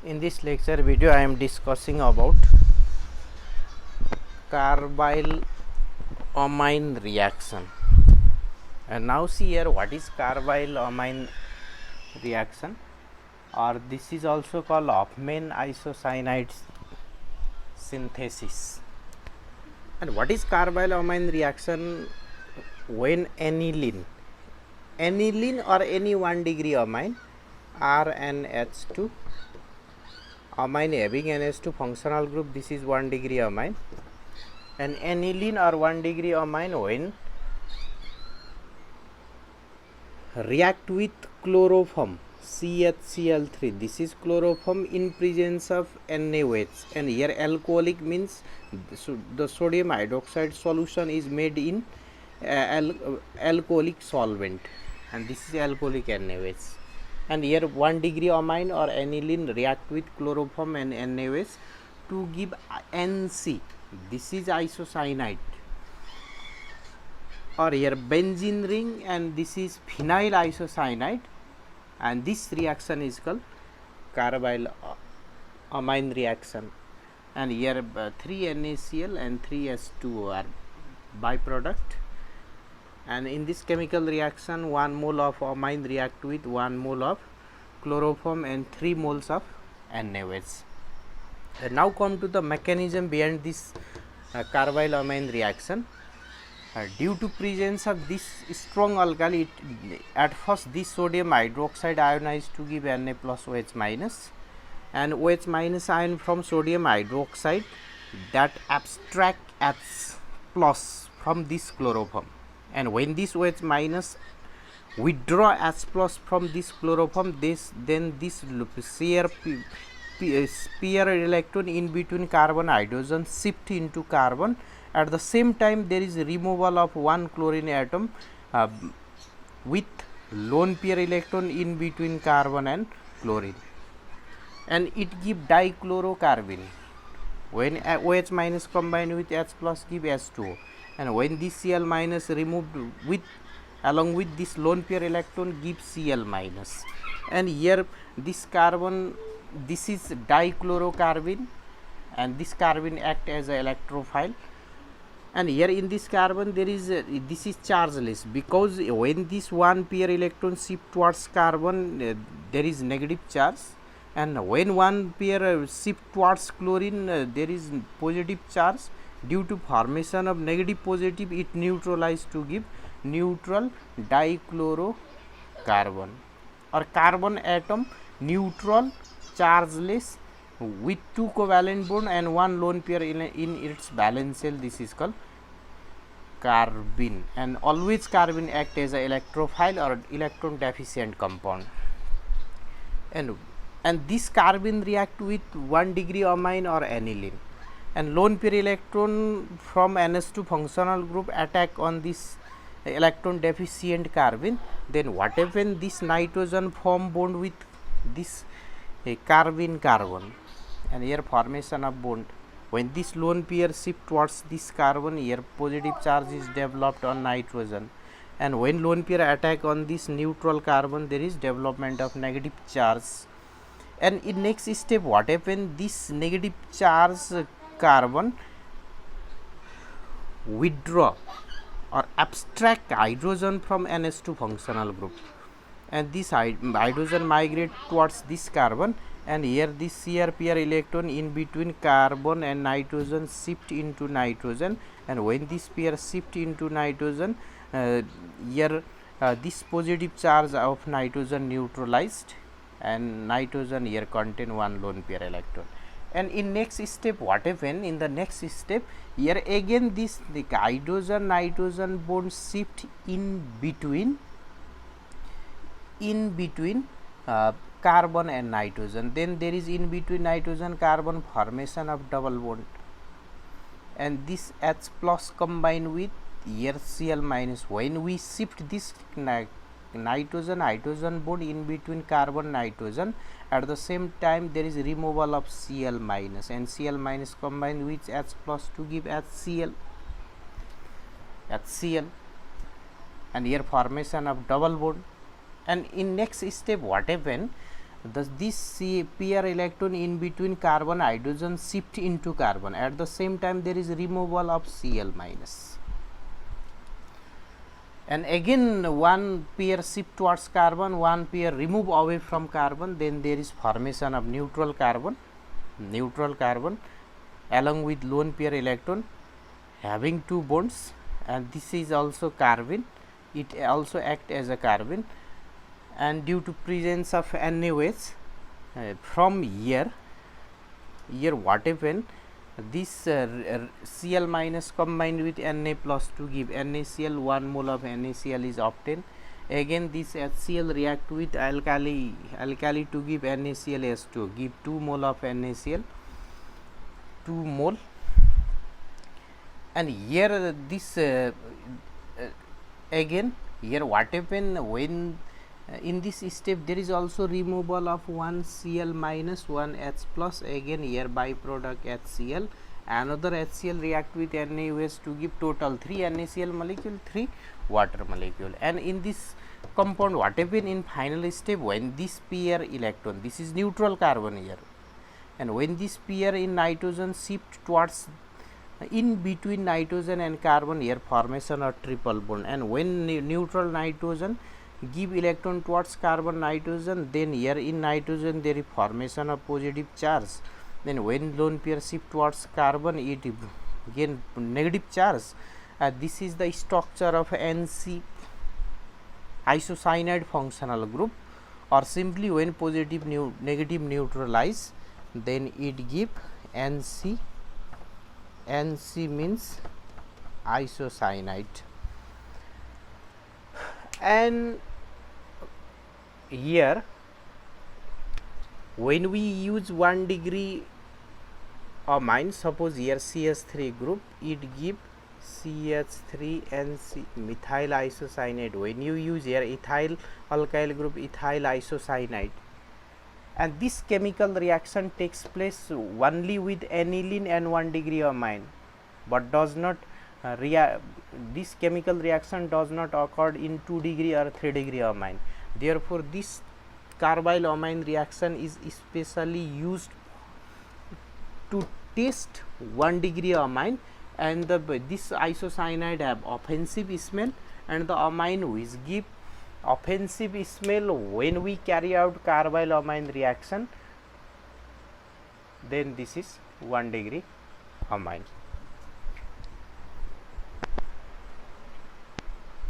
In this lecture video, I am discussing about carbylamine reaction. And now see here, what is carbylamine reaction, or this is also called Hoffmann isocyanide synthesis. And what is carbylamine reaction? When aniline or any 1 degree amine RNH2 amine having NH2 functional group, this is 1 degree amine, and aniline or 1 degree amine when react with chloroform CHCl3, this is chloroform in presence of NaOH, and here alcoholic means the sodium hydroxide solution is made in alcoholic solvent, and this is alcoholic NaOH. And here 1 degree amine or aniline react with chloroform and NaOH to give NC, this is isocyanide, or here benzene ring, and this is phenyl isocyanide, and this reaction is called carbylamine reaction. And here 3 NaCl and 3 H2O are byproduct. And in this chemical reaction, 1 mole of amine react with 1 mole of chloroform and 3 moles of NaOH. And now come to the mechanism behind this carbylamine reaction. Due to presence of this strong alkali, at first this sodium hydroxide ionized to give Na plus OH minus, and OH minus ion from sodium hydroxide that abstract H plus from this chloroform. And when this OH minus withdraw H plus from this chloroform, then this sphere electron in between carbon hydrogen shift into carbon. At the same time, there is removal of 1 chlorine atom with lone pair electron in between carbon and chlorine, and it give dichlorocarbene. When OH minus combined with H plus give H2O, and when this Cl minus removed with along with this lone pair electron give Cl minus. And here this carbon, this is dichlorocarbene, and this carbon act as a electrophile. And here in this carbon there is this is chargeless, because when this 1 pair electron shift towards carbon, there is negative charge, and when 1 pair shift towards chlorine, there is positive charge. Due to formation of negative positive, it neutralized to give neutral dichlorocarbon, or carbon atom neutral chargeless with 2 covalent bond and 1 lone pair in its valence shell. This is called carbene, and always carbene act as a electrophile or electron deficient compound. And this carbene react with 1 degree amine or aniline, and lone pair electron from NH2 functional group attack on this electron deficient carbene. Then what happen, this nitrogen form bond with this carbene carbon, and here formation of bond. When this lone pair shift towards this carbon, here positive charge is developed on nitrogen, and when lone pair attack on this neutral carbon, there is development of negative charge. And in next step, what happen, this negative charge carbon withdraw or abstract hydrogen from NH2 functional group, and this hydrogen migrate towards this carbon, and here this CR pair electron in between carbon and nitrogen shift into nitrogen, and when this pair shift into nitrogen, here this positive charge of nitrogen neutralized, and nitrogen here contain 1 lone pair electron. And in next step, what happen, in the next step, here again the hydrogen nitrogen bond shift in between carbon and nitrogen. Then there is in between nitrogen carbon formation of double bond, and this H plus combined with here Cl minus. When we shift this nitrogen hydrogen bond in between carbon nitrogen, at the same time there is removal of Cl minus, and Cl minus combined with H plus to give HCl, and here formation of double bond. And in next step, what happen, this pair electron in between carbon hydrogen shift into carbon. At the same time there is removal of Cl minus, and again one pair shift towards carbon, one pair remove away from carbon, then there is formation of neutral carbon along with lone pair electron having 2 bonds, and this is also carbene. It also act as a carbene, and due to presence of NaOH from here what happen, this Cl minus combined with Na plus to give NaCl, 1 mole of NaCl is obtained. Again this HCl react with alkali to give NaClH2, give 2 mole of NaCl, 2 mole. And here this again here what happen, when in this step there is also removal of 1 Cl minus, 1 H plus, again here byproduct HCl, another HCl react with NaOH to give total 3 NaCl molecule, 3 water molecule. And in this compound what happen in final step, when this pair electron, this is neutral carbon here, and when this pair in nitrogen shift towards in between nitrogen and carbon, here formation of triple bond, and when neutral nitrogen give electron towards carbon nitrogen, then here in nitrogen there is formation of positive charge, then when lone pair shift towards carbon it gain negative charge. This is the structure of NC isocyanide functional group, or simply when positive negative neutralize, then it give NC means isocyanide. And here when we use 1 degree amine, suppose here CH3 group, it give CH3NC methyl isocyanide. When you use here ethyl alkyl group, ethyl isocyanide, and this chemical reaction takes place only with aniline and 1 degree amine, but does not this chemical reaction does not occur in 2 degree or 3 degree amine. Therefore this carbylamine reaction is especially used to test 1 degree amine, and this isocyanide have offensive smell, and the amine which give offensive smell when we carry out carbylamine reaction, then this is 1 degree amine.